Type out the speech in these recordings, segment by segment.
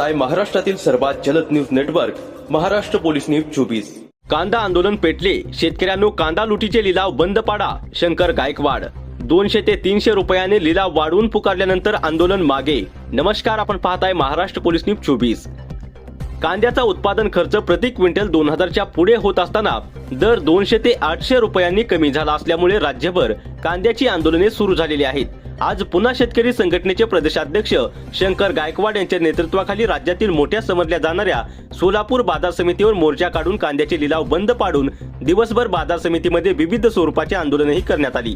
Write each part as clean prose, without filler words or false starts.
पाहताय महाराष्ट्रातील सर्वात जलद news network Maharashtra police news 24। कांदा आंदोलन पेटले, शेतकऱ्यांनो कांदा लुटीचे लिलाव बंद पाडा, शंकर गायकवाड। 200 ते 300 रुपयाने लिलाव वाढवून पुकारल्यानंतर आंदोलन मागे। नमस्कार, आपण पाहताय महाराष्ट्र पोलीस न्यूज 24। कांद्याचा उत्पादन खर्च प्रति क्विंटल 2000च्या पुढे होत असताना दर 200 ते 800 रुपयांनी कमी झाला असल्यामुळे राज्यभर कांद्याची आंदोलने सुरू झालेली आहेत। आज पुन्हा शेतकरी संघटनेचे प्रदेशाध्यक्ष शंकर गायकवाड यांच्या नेतृत्वाखाली राज्यातील मोठ्या समजल्या जाणाऱ्या सोलापूर बाजार समितीवर मोर्चा काढून कांद्याचे लिलाव बंद पाडून दिवसभर बाजार समितीमध्ये विविध स्वरूपाचे आंदोलनही करण्यात आली।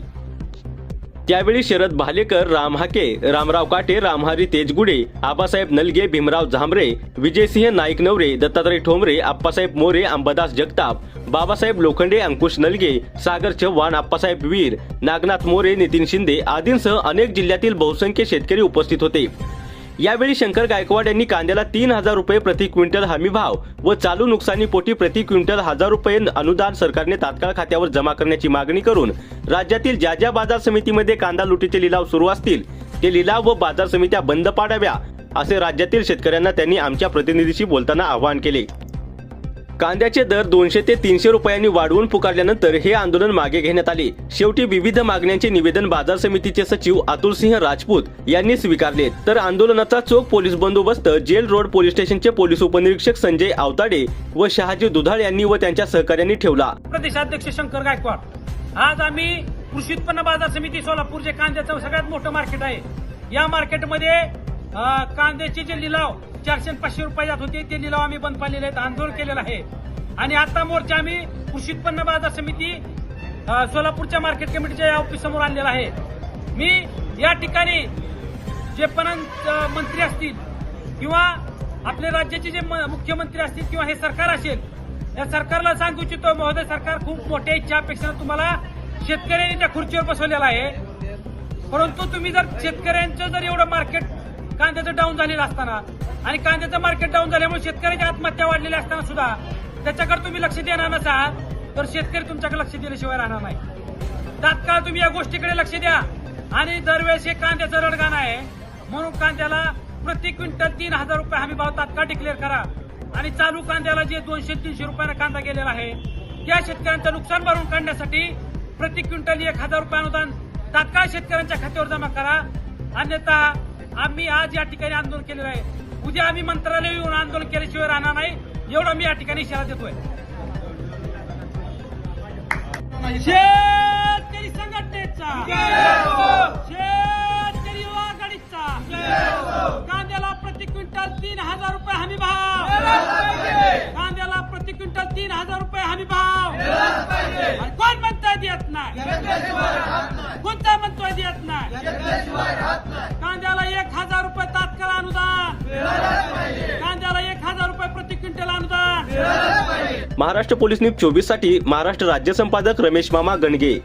त्यावेळी शरद भालेकर, राम हाके, रामराव काटे, रामहरी तेजगुडे, आबासाहेब नलगे, भीमराव झांबरे, विजयसिंह नाईक नवरे, दत्तात्रय ठोंबरे, आप्पासाहेब मोरे, अंबादास जगताप, बाबासाहेब लोखंडे, अंकुश नलगे, सागर चव्हाण, आप्पासाहेब वीर, नागनाथ मोरे, नितीन शिंदे आदींसह अनेक जिल्ह्यातील बहुसंख्य शेतकरी उपस्थित होते। यावेळी शंकर गायकवाड यांनी कांद्याला 3000 रुपये प्रति क्विंटल हमी भाव व चालू नुकसानीपोटी प्रति क्विंटल 1000 रुपये अनुदान सरकारने तात्काळ खात्यावर जमा करण्याची मागणी करून राज्यातील ज्या ज्या बाजार समितीमध्ये कांदा लुटीचे लिलाव सुरू असतील ते लिलाव व बाजार समित्या बंद पाडाव्या असे राज्यातील शेतकऱ्यांना त्यांनी आमच्या प्रतिनिधीशी बोलताना आवाहन केले। कांद्याचे दर 200 ते 300 रुपयांनी वाढवून पुकारल्यानंतर हे आंदोलन मागे घेण्यात आले। शेवटी विविध मागण्यांचे निवेदन बाजार समितीचे सचिव अतुलसिंह राजपूत यांनी स्वीकारले। तर आंदोलनाचा चोख पोलीस बंदोबस्त जेल रोड पोलीस स्टेशनचे पोलीस उपनिरीक्षक संजय आवताडे व शहाजी दुधाळ यांनी व त्यांच्या सहकार्यांनी ठेवला। प्रदेशाध्यक्ष शंकर गायकवाड, आज आम्ही कृषी उत्पन्न बाजार समिती सोलापूर जे कांद्याचं सगळ्यात मोठं मार्केट आहे, या मार्केटमध्ये कांद्याचे जे लिलाव 400 आणि 500 रुपये जात होते ते लिलाव आम्ही बंद पाडलेले आहेत, आंदोलन केलेलं आहे। आणि आता मोर्चा आम्ही कृषी उत्पन्न बाजार समिती सोलापूरच्या मार्केट कमिटीच्या ऑफिस समोर आणलेला आहे। मी या ठिकाणी जे पण मंत्री असतील किंवा आपल्या राज्याचे जे मुख्यमंत्री असतील किंवा हे सरकार असेल, या सरकारला सांगू इच्छितो, महोदय सरकार खूप मोठ्या इच्छा अपेक्षा तुम्हाला शेतकऱ्यांनी त्या खुर्चीवर बसवलेला आहे, परंतु तुम्ही जर शेतकऱ्यांचं जर एवढं मार्केट कांद्याचं डाऊन झालेलं असताना आणि कांद्याचं मार्केट डाऊन झाल्यामुळे शेतकऱ्याच्या आत्महत्या वाढलेल्या असताना सुद्धा त्याच्याकडे तुम्ही लक्ष देणार नसाल तर शेतकरी तुमच्याकडे लक्ष दिल्याशिवाय राहणार नाही। तात्काळ तुम्ही या गोष्टीकडे लक्ष द्या आणि दरवेळेस हे कांद्याचं रडगाणं आहे म्हणून कांद्याला प्रति क्विंटल 3000 रुपये हमी भाव तात्काळ डिक्लेअर करा आणि चालू कांद्याला जे 200-300 रुपयाने कांदा गेलेला आहे त्या शेतकऱ्यांचं नुकसान भरून काढण्यासाठी प्रति क्विंटल 1000 रुपये अनुदान तात्काळ शेतकऱ्यांच्या खात्यावर जमा करा, अन्यथा आम्ही आज या ठिकाणी आंदोलन केलेलं आहे। उद्या आम्ही मंत्रालय येऊन आंदोलन केल्याशिवाय राहणार नाही, एवढा मी या ठिकाणी इशारा देतोय। शेतकरी संघटनेचा, शेतकरी युवा आघाडीचा, कांद्याला प्रति क्विंटल 3000 रुपये हमी भाव, कांद्याला प्रति क्विंटल 3000 रुपये हमी भाव। आणि कोण म्हणतोय देत नाही, कोणता म्हणतोय देत नाही, कांद्याला 1000 रुपये तात्काळ अनुदान, कांद्याला 1000 रुपये प्रति क्विंटल अनुदान। महाराष्ट्र पोलीस न्यूज 24 साठी महाराष्ट्र राज्य संपादक रमेश मामा गणगे।